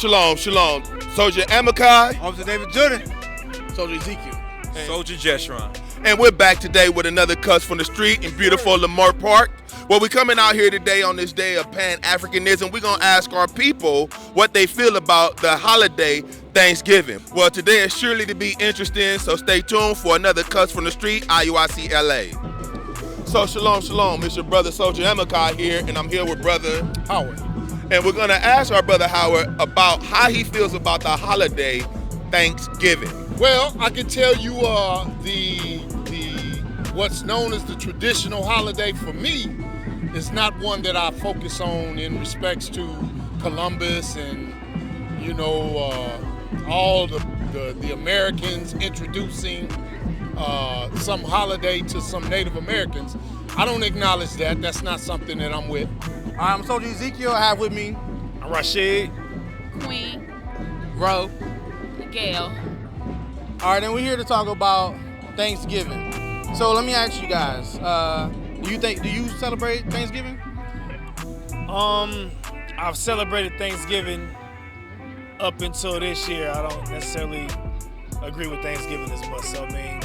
Shalom, shalom. Soldier Amakai. Officer David Jordan. Soldier Ezekiel. Soldier Jeshurun. And we're back today with another Cuts from the Street in beautiful Lamar Park. Well, we're coming out here today on this day of Pan-Africanism. We're going to ask our people what they feel about the holiday Thanksgiving. Well, today is surely to be interesting, so stay tuned for another Cuts from the Street, IUIC LA. So, shalom, shalom. It's your brother Soldier Amakai here, and I'm here with Brother Howard. And we're going to ask our brother Howard about how he feels about the holiday Thanksgiving. Well, I can tell you what's known as the traditional holiday for me is not one that I focus on in respects to Columbus and, all the Americans introducing some holiday to some Native Americans. I don't acknowledge that. That's not something that I'm with. I'm Soldier Ezekiel. I have with me I'm Rashid. Queen. Ro. Gail. All right, and we're here to talk about Thanksgiving. So let me ask you guys, do you celebrate Thanksgiving? I've celebrated Thanksgiving up until this year. I don't necessarily agree with Thanksgiving as much,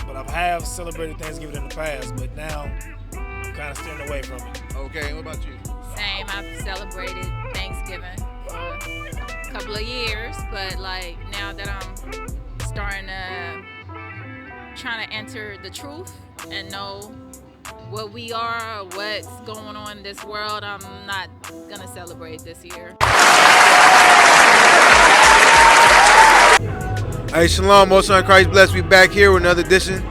but I have celebrated Thanksgiving in the past, but now I'm kind of steering away from it. Okay, what about you? Same. I've celebrated Thanksgiving for a couple of years, but now that I'm starting to trying to enter the truth and know what we are, what's going on in this world, I'm not gonna celebrate this year. Hey, shalom, most in Christ blessed. We back here with another edition,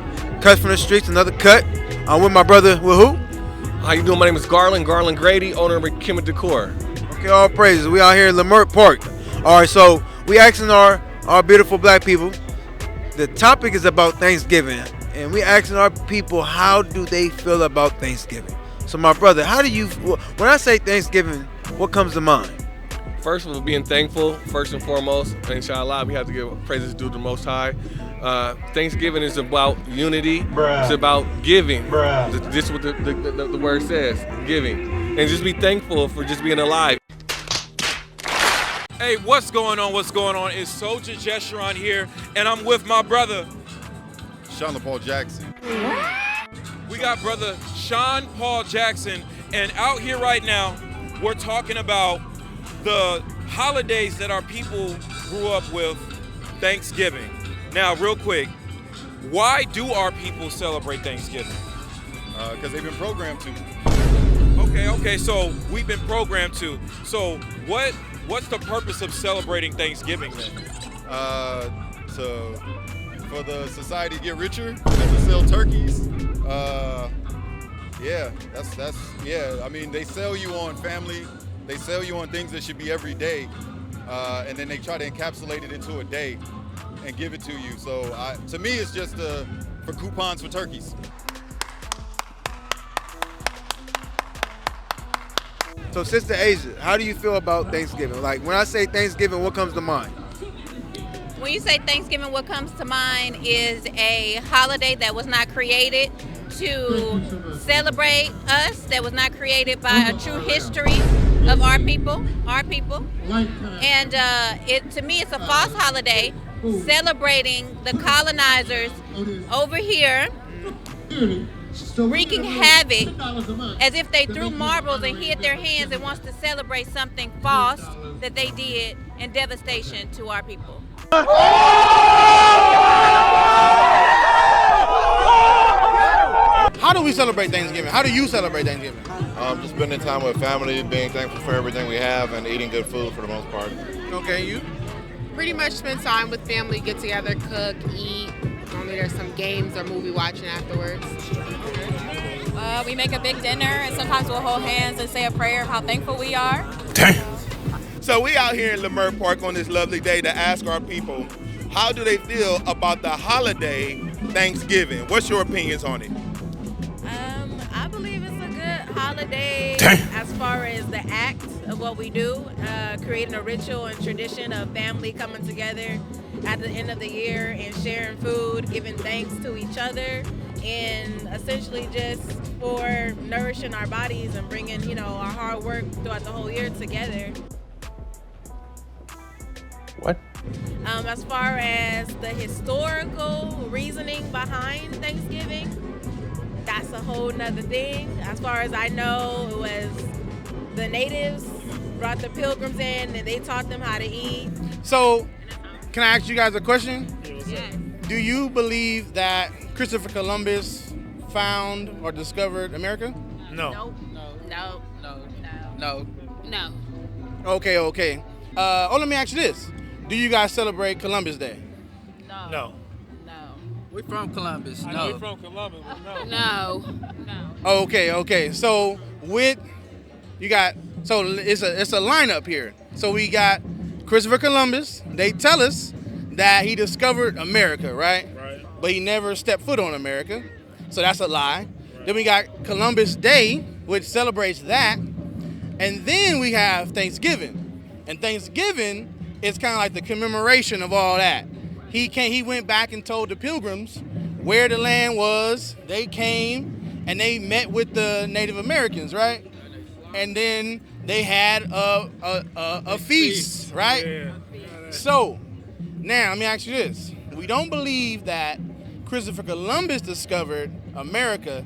Cut from the Streets, another cut. I'm with my brother, with who? How you doing? My name is Garland Grady, owner of Kim Decor. Okay, all praises. We out here in Lamar Park. All right, so we asking our beautiful black people. The topic is about Thanksgiving, and we asking our people how do they feel about Thanksgiving. So, my brother, when I say Thanksgiving, what comes to mind? First of all, being thankful, first and foremost. Inshallah, we have to give praises due to the Most High. Thanksgiving is about unity. It's about giving. This is what the word says, giving. And just be thankful for just being alive. Hey, what's going on? It's Soldier Jeshurun here, and I'm with my brother, Sean Paul Jackson. We got brother Sean Paul Jackson, and out here right now, we're talking about the holidays that our people grew up with, Thanksgiving. Now, real quick, why do our people celebrate Thanksgiving? Because they've been programmed to. Okay, so we've been programmed to. So what's the purpose of celebrating Thanksgiving then? For the society to get richer, to sell turkeys. I mean, they sell you on family. They sell you on things that should be every day, and then they try to encapsulate it into a day and give it to you. So to me, it's just for coupons for turkeys. So, Sister Asia, how do you feel about Thanksgiving? Like, when I say Thanksgiving, what comes to mind? When you say Thanksgiving, what comes to mind is a holiday that was not created to celebrate us, that was not created by a true history of our people. And to me, it's a false holiday celebrating the colonizers over here wreaking havoc as if they threw marbles and hid their hands and wants to celebrate something false that they did in devastation to our people. How do we celebrate Thanksgiving? How do you celebrate Thanksgiving? Just spending time with family, being thankful for everything we have, and eating good food for the most part. Okay, you? Pretty much spend time with family, get together, cook, eat. Normally there's some games or movie watching afterwards. We make a big dinner, and sometimes we'll hold hands and say a prayer of how thankful we are. Damn. So we out here in Lamar Park on this lovely day to ask our people, how do they feel about the holiday Thanksgiving? What's your opinions on it? I believe it's a good holiday as far as the act of what we do, creating a ritual and tradition of family coming together at the end of the year and sharing food, giving thanks to each other, and essentially just for nourishing our bodies and bringing, our hard work throughout the whole year together. What? As far as the historical reasoning behind Thanksgiving, that's a whole nother thing. As far as I know, it was the natives brought the pilgrims in and they taught them how to eat. So, can I ask you guys a question? Yes. Do you believe that Christopher Columbus found or discovered America? No. Nope. No. No. No. Okay. Let me ask you this. Do you guys celebrate Columbus Day? No. We from Columbus. I know No. you're from Columbus, but No. Okay. So it's a lineup here. So we got Christopher Columbus. They tell us that he discovered America, right? Right. But he never stepped foot on America. So that's a lie. Right. Then we got Columbus Day, which celebrates that. And then we have Thanksgiving. And Thanksgiving is kind of like the commemoration of all that. He went back and told the pilgrims where the land was. They came and they met with the Native Americans, right? And then they had a feast, right? Yeah. So now let me ask you this. We don't believe that Christopher Columbus discovered America.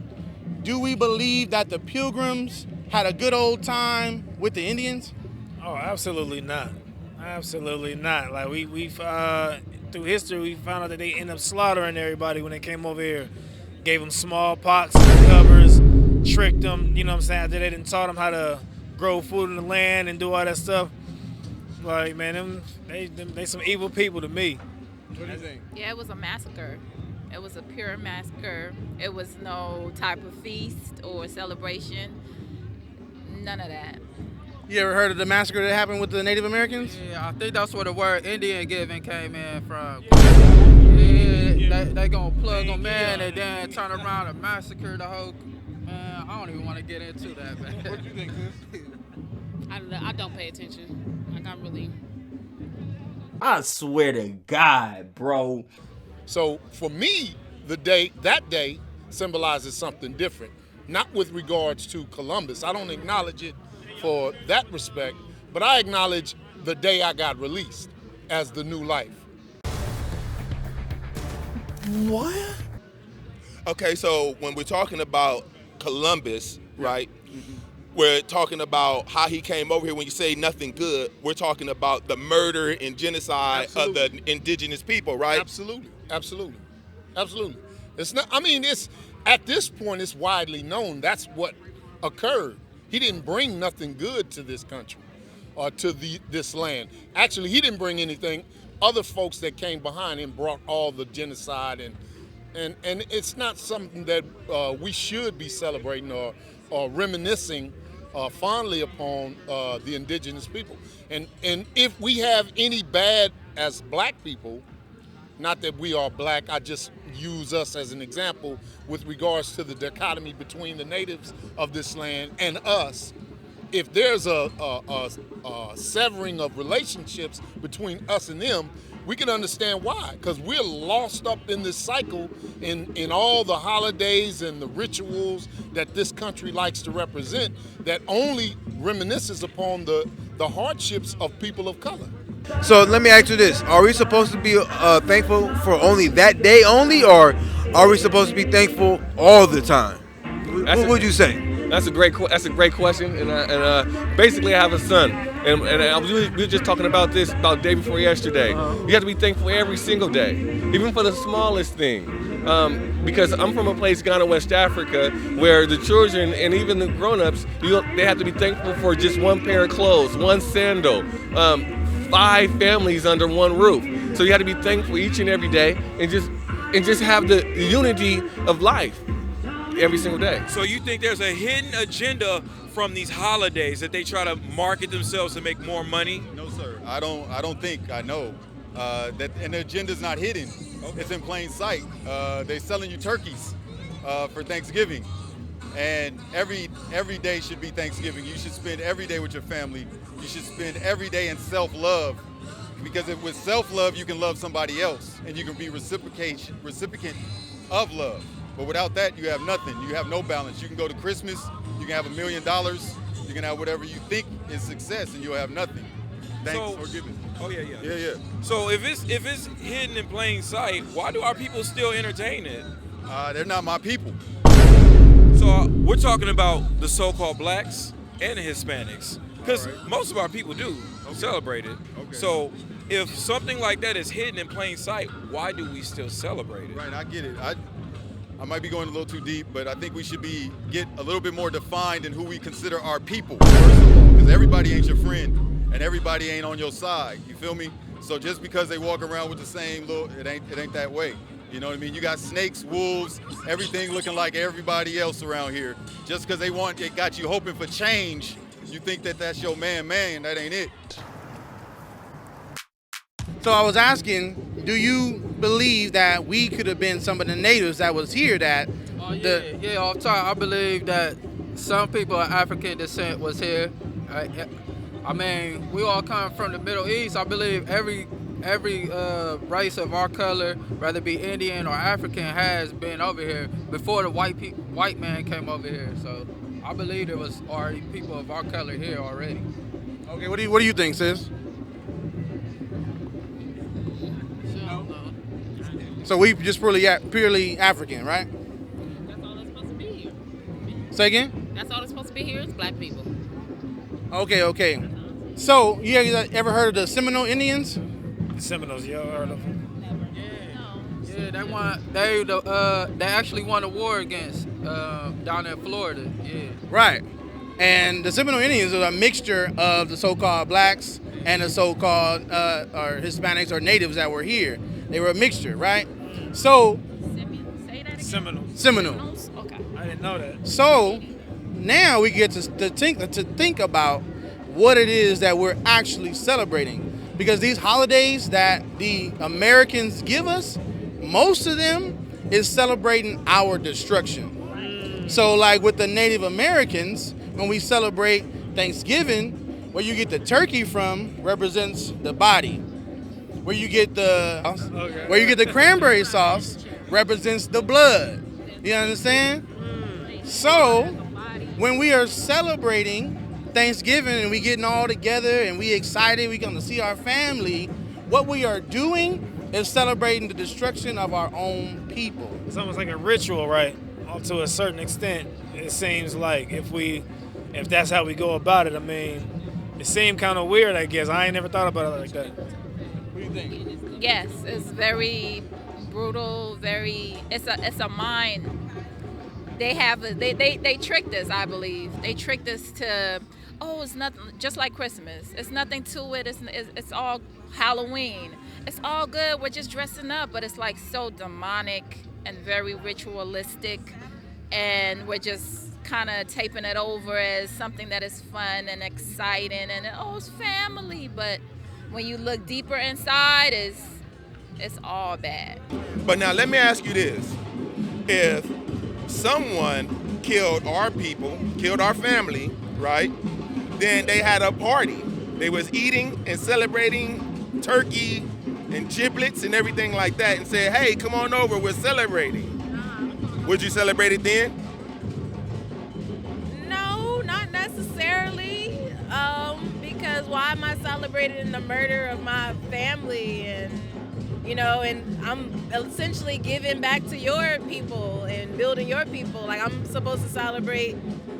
Do we believe that the pilgrims had a good old time with the Indians? Oh, absolutely not. Absolutely not. Like we've through history, we found out that they end up slaughtering everybody when they came over here. Gave them smallpox covers, tricked them. You know what I'm saying? They didn't taught them how to grow food in the land and do all that stuff. Like, man, they some evil people to me. What do you think? Yeah, it was a massacre. It was a pure massacre. It was no type of feast or celebration. None of that. You ever heard of the massacre that happened with the Native Americans? Yeah, I think that's where the word Indian giving came in from. Yeah, they gonna plug them in and then turn around and massacre the whole. Man, I don't even want to get into that, man. what do you think, Chris? I don't pay attention. Like, I really. I swear to God, bro. So for me, that day symbolizes something different. Not with regards to Columbus. I don't acknowledge it for that respect, but I acknowledge the day I got released as the new life. What? Okay, so when we're talking about Columbus, right? Mm-hmm. We're talking about how he came over here. When you say nothing good, we're talking about the murder and genocide of the indigenous people, right? Absolutely. It's not. I mean, it's at this point it's widely known that's what occurred. He didn't bring nothing good to this country or to this land. Actually, he didn't bring anything. Other folks that came behind him brought all the genocide, and it's not something that we should be celebrating or reminiscing fondly upon the indigenous people. And if we have any bad as black people, not that we are black, I just use us as an example with regards to the dichotomy between the natives of this land and us. If there's a severing of relationships between us and them, we can understand why, because we're lost up in this cycle in all the holidays and the rituals that this country likes to represent that only reminisces upon the hardships of people of color. So let me ask you this. Are we supposed to be thankful for only that day only, or are we supposed to be thankful all the time? What would you say? That's a great question, and basically I have a son, and we were just talking about this about the day before yesterday. You have to be thankful every single day, even for the smallest thing, because I'm from a place, Ghana, West Africa, where the children and even the grown-ups, they have to be thankful for just one pair of clothes, one sandal, 5 families under one roof. So you have to be thankful each and every day, and just have the unity of life every single day. So you think there's a hidden agenda from these holidays that they try to market themselves to make more money? No, sir. I don't think I know that, and the agenda's not hidden. Okay. It's in plain sight. They're selling you turkeys for Thanksgiving, and every day should be Thanksgiving. You should spend every day with your family. You should spend every day in self-love, because with self-love you can love somebody else, and you can be recipient of love. But without that, you have nothing. You have no balance. You can go to Christmas, you can have $1 million, you can have whatever you think is success, and you'll have nothing. Thanksgiving. Oh yeah. Yeah. So if it's hidden in plain sight, why do our people still entertain it? They're not my people. So we're talking about the so-called blacks and the Hispanics, because most of our people do celebrate it. Okay. So if something like that is hidden in plain sight, why do we still celebrate it? Right, I get it. I might be going a little too deep, but I think we should get a little bit more defined in who we consider our people, first of all, because everybody ain't your friend and everybody ain't on your side. You feel me? So just because they walk around with the same it ain't that way. You know what I mean? You got snakes, wolves, everything looking like everybody else around here. Just because they got you hoping for change, you think that that's your man, that ain't it. So I was asking, do you believe that we could have been some of the natives that was here that Yeah, off top, I believe that some people of African descent was here. I mean, we all come from the Middle East. I believe every race of our color, whether it be Indian or African, has been over here before the white man came over here. So I believe there was already people of our color here already. Okay, what do you think, sis? So we just purely African, right? That's all that's supposed to be here. Say again? That's all that's supposed to be here is black people. Okay. So you ever heard of the Seminole Indians? The Seminoles, you ever heard of them? Yeah, they actually won a war against down in Florida. Yeah. Right. And the Seminole Indians are a mixture of the so-called blacks and the so-called or Hispanics or natives that were here. They were a mixture, right? So Seminoles. Okay. I didn't know that. So now we get to think about what it is that we're actually celebrating. Because these holidays that the Americans give us, most of them is celebrating our destruction. So like with the Native Americans, when we celebrate Thanksgiving, where you get the turkey from represents the body. Where you get the cranberry sauce represents the blood. You understand? So when we are celebrating Thanksgiving and we getting all together and we excited, we going to see our family, what we are doing is celebrating the destruction of our own people. It's almost like a ritual, right? To a certain extent, it seems like if that's how we go about it, I mean, it seemed kind of weird, I guess. I ain't never thought about it like that. What do you think? Yes, it's very brutal, it's a mind. They tricked us, I believe. They tricked us to, it's nothing, just like Christmas. It's nothing to it. It's all Halloween. It's all good. We're just dressing up, but it's like so demonic and very ritualistic, and we're just kind of taping it over as something that is fun and exciting and it's family, but when you look deeper inside, it's all bad. But now let me ask you this. If someone killed our people, killed our family, right? Then they had a party. They was eating and celebrating turkey and giblets and everything like that and said, hey, come on over, we're celebrating. Would you celebrate it then? No, not necessarily. Because why am I celebrating the murder of my family and I'm essentially giving back to your people and building your people. Like I'm supposed to celebrate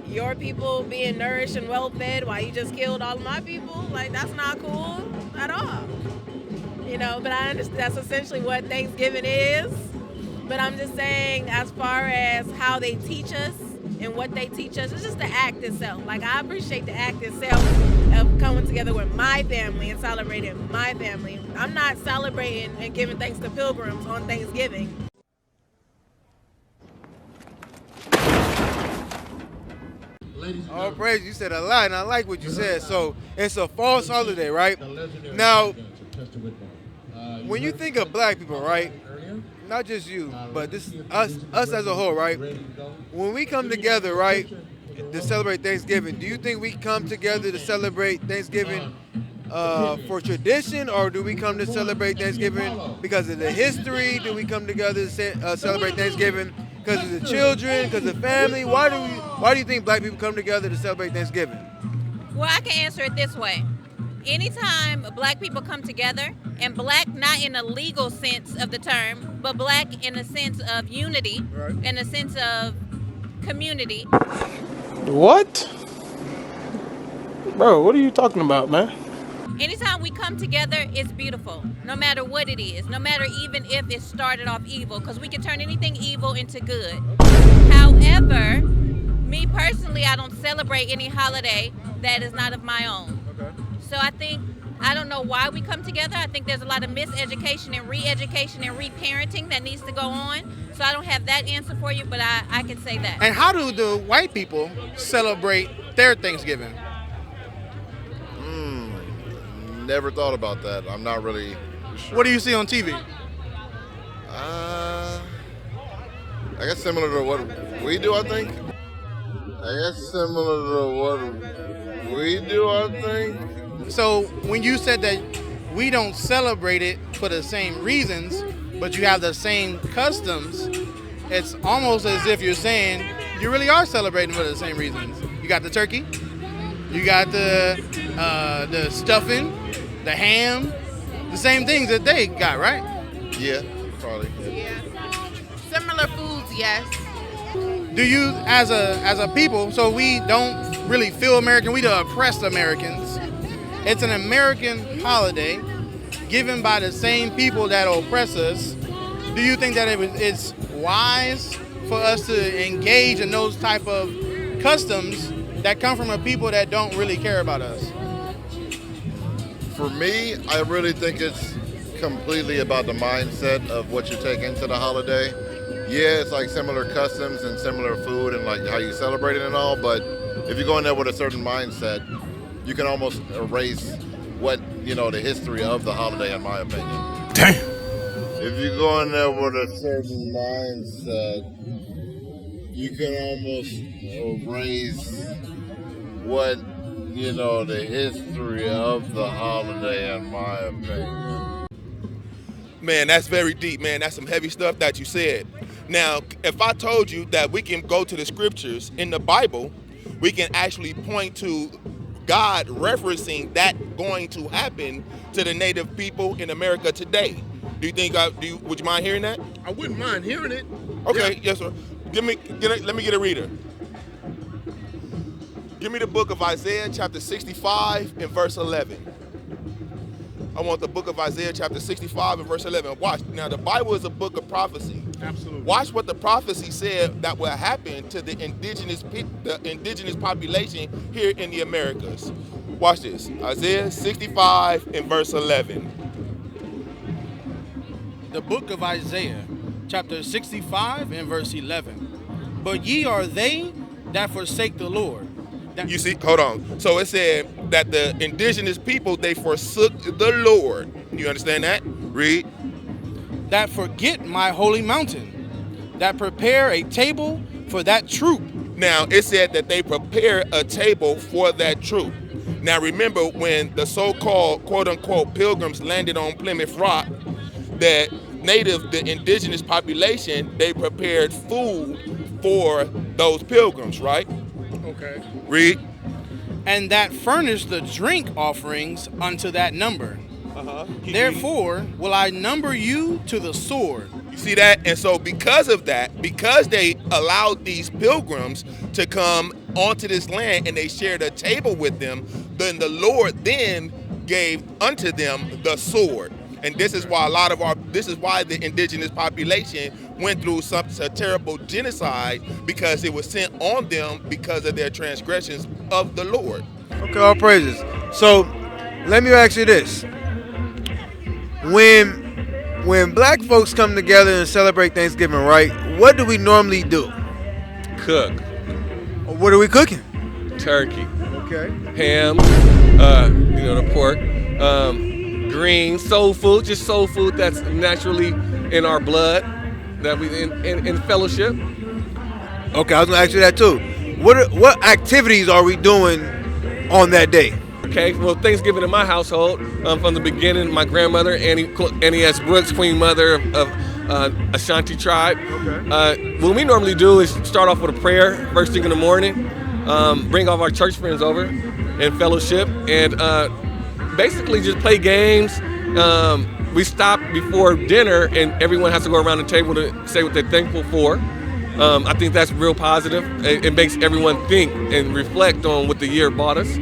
your people being nourished and well fed while you just killed all of my people. Like that's not cool at all. But I understand that's essentially what Thanksgiving is. But I'm just saying, as far as how they teach us and what they teach us, it's just the act itself. Like I appreciate the act itself of coming together with my family and celebrating my family. I'm not celebrating and giving thanks to pilgrims on Thanksgiving. All praise, you said a lot, and I like what you said. So it's a false holiday, right? Now, when you think of black people, right? Not just you, but us as a whole, right? When we come together, right, to celebrate Thanksgiving, do you think we come together to celebrate Thanksgiving for tradition, or do we come to celebrate Thanksgiving because of the history? Do we come together to celebrate Thanksgiving because of the children, because of family? Why do you think black people come together to celebrate Thanksgiving? Well, I can answer it this way. anytime black people come together, and black not in a legal sense of the term, but black in a sense of unity, in a sense of community. What? Bro, what are you talking about, man? Anytime we come together, it's beautiful, no matter what it is, no matter even if it started off evil, because we can turn anything evil into good. However, me personally, I don't celebrate any holiday that is not of my own. So I don't know why we come together. I think there's a lot of miseducation and re-education and reparenting that needs to go on. So I don't have that answer for you, but I can say that. And how do the white people celebrate their Thanksgiving? Never thought about that. I'm not really sure. What do you see on TV? I guess similar to what we do, I think. So when you said that we don't celebrate it for the same reasons, but you have the same customs, it's almost as if you're saying you really are celebrating for the same reasons. You got the turkey, you got the stuffing, the ham, the same things that they got, right? Yeah, probably. Yeah. Similar foods, yes. Do you, as a people, so we don't really feel American, we the oppressed Americans. It's an American holiday given by the same people that oppress us. Do you think that it's wise for us to engage in those type of customs that come from a people that don't really care about us? For me, I really think it's completely about the mindset of what you take into the holiday. Yeah, it's like similar customs and similar food and like how you celebrate it and all, but if you go in there with a certain mindset, you can almost erase what, the history of the holiday, in my opinion. Damn. If you go in there with a certain mindset, you can almost erase what, the history of the holiday, in my opinion. Man, that's very deep, man. That's some heavy stuff that you said. Now, if I told you that we can go to the scriptures in the Bible, we can actually point to God referencing that going to happen to the native people in America today. Do you think, would you mind hearing that? I wouldn't mind hearing it. Okay, yes, sir. Let me get a reader. Give me the book of Isaiah, chapter 65 and verse 11. I want the book of Isaiah, chapter 65 and verse 11. Watch. Now, the Bible is a book of prophecy. Absolutely. Watch what the prophecy said that will happen to the indigenous population here in the Americas. Watch this. Isaiah 65 and verse 11. The book of Isaiah, chapter 65 and verse 11. But ye are they that forsake the Lord. You see, hold on. So it said that the indigenous people, they forsook the Lord. You understand that? Read. That forget my holy mountain, that prepare a table for that troop. Now, it said that they prepare a table for that troop. Now, remember when the so-called, quote-unquote, pilgrims landed on Plymouth Rock, the indigenous population, they prepared food for those pilgrims, right? Okay. Read. And that furnish the drink offerings unto that number. Therefore will I number you to the sword. You see that? And so because of that, because they allowed these pilgrims to come onto this land and they shared a table with them, then the Lord then gave unto them the sword. And this is why the indigenous population went through such a terrible genocide, because it was sent on them because of their transgressions of the Lord. Okay, all praises. So let me ask you this. When black folks come together and celebrate Thanksgiving, right, what do we normally do? Cook. What are we cooking? Turkey. Okay. Ham, the pork, greens, soul food, just soul food that's naturally in our blood, that we in fellowship. Okay, I was gonna ask you that too. What activities are we doing on that day? Okay, well, Thanksgiving in my household, from the beginning, my grandmother, Annie S. Brooks, Queen Mother of Ashanti tribe. Okay. What we normally do is start off with a prayer first thing in the morning, bring all of our church friends over and fellowship, and basically just play games. We stop before dinner, and everyone has to go around the table to say what they're thankful for. I think that's real positive. It makes everyone think and reflect on what the year brought us.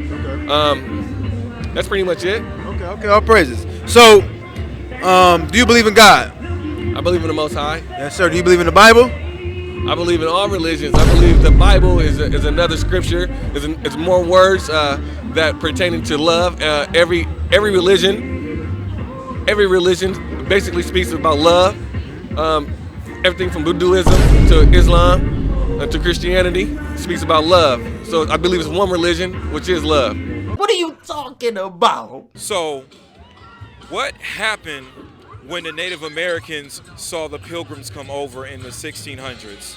That's pretty much it. Okay, all praises. So, do you believe in God? I believe in the Most High. Yes, sir. Do you believe in the Bible? I believe in all religions. I believe the Bible is another scripture. It's more words that pertaining to love. Every religion basically speaks about love. Everything from Buddhism to Islam to Christianity speaks about love. So I believe it's one religion, which is love. What are you talking about? So, what happened when the Native Americans saw the Pilgrims come over in the 1600s?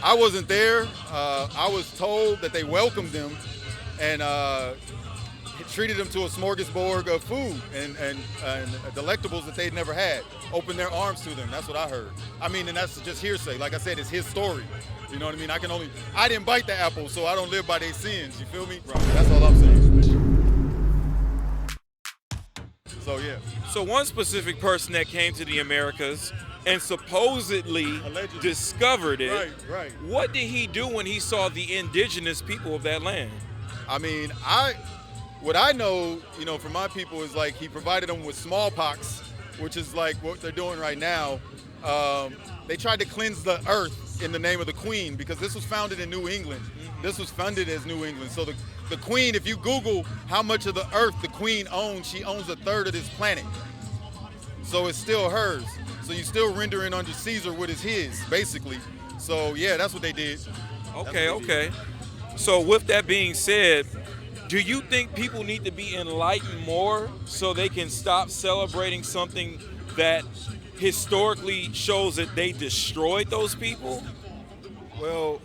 I wasn't there. I was told that they welcomed them and treated them to a smorgasbord of food and delectables that they'd never had. Opened their arms to them. That's what I heard. I mean, and that's just hearsay. Like I said, it's his story. You know what I mean? I didn't bite the apple, so I don't live by their sins. You feel me? Right. That's all I'm saying. So yeah. So one specific person that came to the Americas and supposedly discovered it. Right. What did he do when he saw the indigenous people of that land? I mean, what I know, from my people is like he provided them with smallpox, which is like what they're doing right now. They tried to cleanse the earth in the name of the Queen because this was founded in New England. This was funded as New England. So the Queen, if you Google how much of the earth the Queen owns, she owns 1/3 of this planet. So it's still hers. So you're still rendering under Caesar what is his, basically. So yeah, that's what they did. Okay. So with that being said, do you think people need to be enlightened more so they can stop celebrating something that historically shows that they destroyed those people? Well,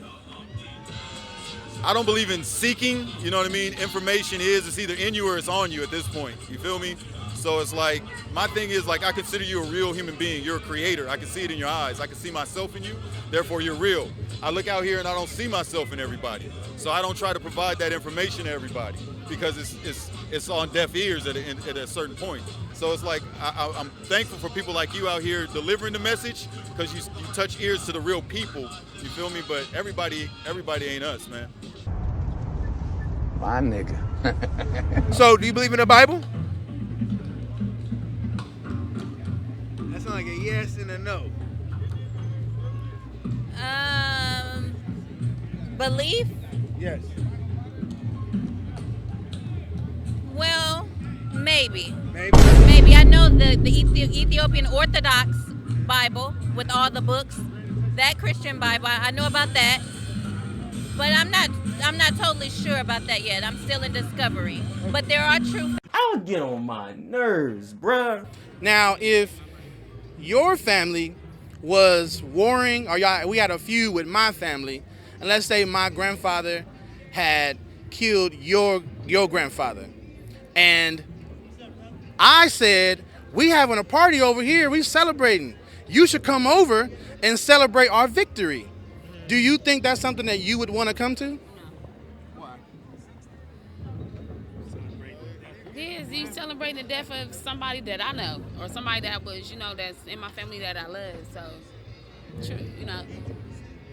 I don't believe in seeking, you know what I mean? Information it's either in you or it's on you at this point, you feel me? So it's like, my thing is like, I consider you a real human being. You're a creator. I can see it in your eyes. I can see myself in you, therefore you're real. I look out here and I don't see myself in everybody. So I don't try to provide that information to everybody because it's on deaf ears at a certain point. So it's like, I'm thankful for people like you out here delivering the message because you touch ears to the real people, you feel me? But everybody ain't us, man. My nigga. So, do you believe in the Bible? That sounds like a yes and a no. Belief? Yes. Well, maybe. Maybe. I know the Ethiopian Orthodox Bible with all the books. That Christian Bible, I know about that. But I'm not totally sure about that yet. I'm still in discovery. But there are true. I would get on my nerves, bruh. Now, if your family was warring, or we had a feud with my family, and let's say my grandfather had killed your grandfather, and I said, we having a party over here, we celebrating. You should come over and celebrate our victory. Do you think that's something that you would want to come to? Yes, you celebrating the death of somebody that I know, or somebody that was, that's in my family that I love. So, true,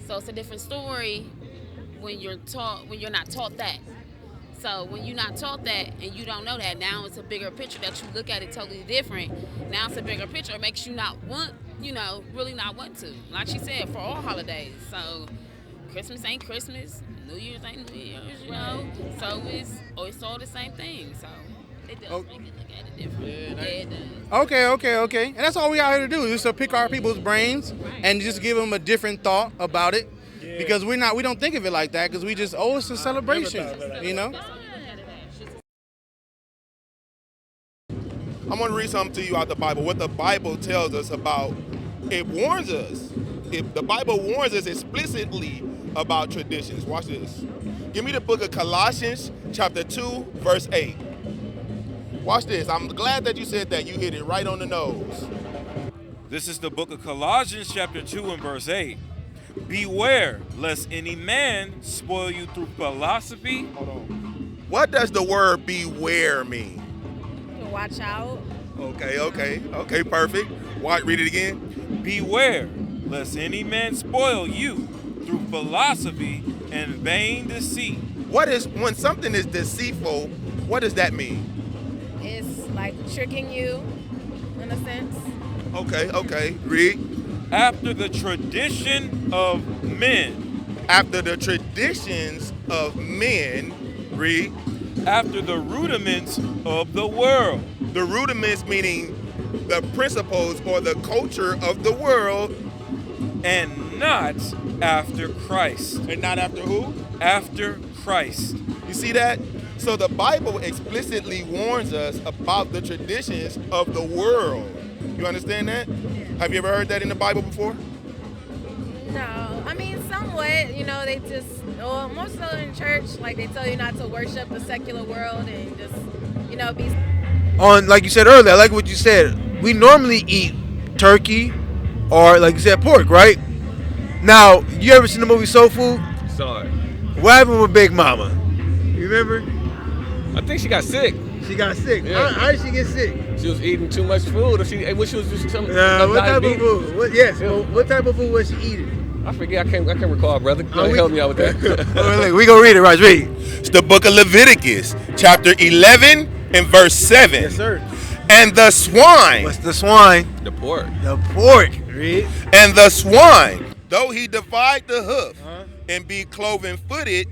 So it's a different story when you're not taught that. So when you're not taught that and you don't know that, now it's a bigger picture that you look at it totally different. Now it's a bigger picture. It makes you not want, really not want to. Like she said, for all holidays. So Christmas ain't Christmas, New Year's ain't New Year's, So it's all the same thing. So it does make it look at it different. Yeah, it does. Okay. And that's all we out here to do, is to pick our people's brains and just give them a different thought about it. Yeah. Because we don't think of it like that, because we just, it's a celebration, I'm going to read something to you out the Bible. What the Bible tells us about, it warns us. The Bible warns us explicitly about traditions. Watch this. Give me the book of Colossians, chapter 2, verse 8. Watch this. I'm glad that you said that. You hit it right on the nose. This is the book of Colossians, chapter 2, and verse 8. Beware, lest any man spoil you through philosophy. Hold on. What does the word beware mean? saying watch out. Okay, perfect. Read it again. Beware, lest any man spoil you through philosophy and vain deceit. When something is deceitful, what does that mean? It's like tricking you, in a sense. Okay. Read. After the tradition of men. After the traditions of men. Read. After the rudiments of the world. The rudiments meaning the principles or the culture of the world. And not after Christ. And not after who? After Christ. You see that? So the Bible explicitly warns us about the traditions of the world. You understand that? Have you ever heard that in the Bible before? No, I mean somewhat. You know, they just, well, most of in church, like they tell you not to worship the secular world and just, you know, be. Like you said earlier, I like what you said. We normally eat turkey or, like you said, pork, right? Now, you ever seen the movie Soul Food? Sorry. What happened with Big Mama? You remember? I think she got sick. She got sick. Yeah. How did she get sick? She was eating too much food, or she was just some. What type of food? What type of food was she eating? I forget. I can't recall, brother. Help me out with that. We gonna read it, right? Read. It's the book of Leviticus, chapter 11 and verse 7. Yes, sir. And the swine. What's the swine? The pork. The pork. Read. And the swine, though he divide the hoof and be cloven-footed,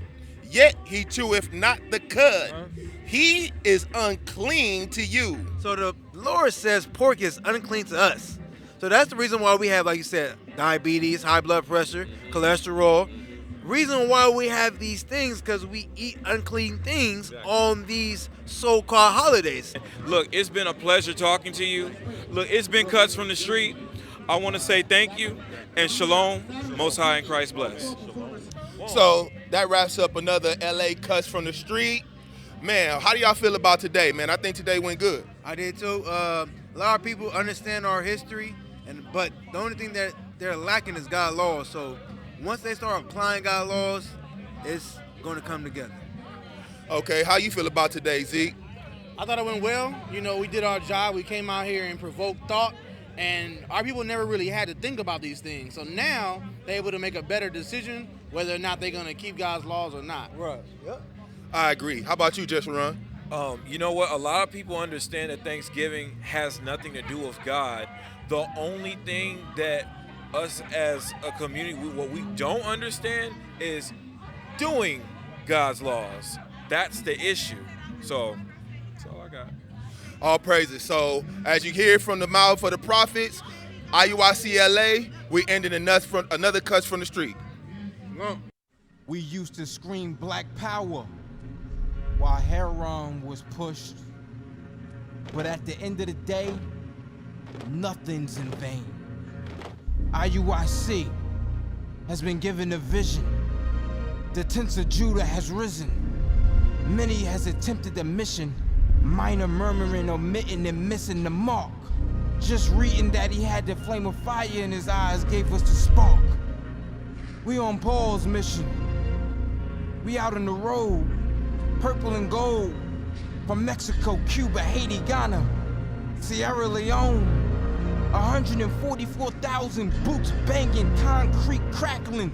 yet he cheweth not the cud. He is unclean to you. So the Lord says pork is unclean to us. So that's the reason why we have, like you said, diabetes, high blood pressure, cholesterol. Reason why we have these things because we eat unclean things on these so-called holidays. Look, it's been a pleasure talking to you. Look, it's been Cuts from the Street. I want to say thank you and shalom, Most High in Christ bless. So that wraps up another LA Cuts from the Street. Man, how do y'all feel about today, man? I think today went good. I did too. A lot of people understand our history, but the only thing that they're lacking is God's laws. So once they start applying God's laws, it's going to come together. Okay, how you feel about today, Zeke? I thought it went well. You know, we did our job. We came out here and provoked thought, and our people never really had to think about these things. So now they're able to make a better decision whether or not they're going to keep God's laws or not. Right. Yep. I agree. How about you, Just Run? You know what? A lot of people understand that Thanksgiving has nothing to do with God. The only thing that us as a community, what we don't understand is doing God's laws. That's the issue. So that's all I got. All praises. So as you hear from the mouth of the prophets, IUIC LA, we ended another Cuts from the Street. We used to scream black power while heroin was pushed. But at the end of the day, nothing's in vain. IUIC has been given a vision. The tents of Judah has risen. Many has attempted the mission, minor murmuring, omitting, and missing the mark. Just reading that he had the flame of fire in his eyes gave us the spark. We on Paul's mission. We out on the road, purple and gold, from Mexico, Cuba, Haiti, Ghana, Sierra Leone. 144,000 boots banging, concrete crackling.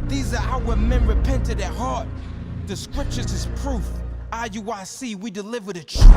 These are our men repented at heart. The scriptures is proof. IUIC, we deliver the truth.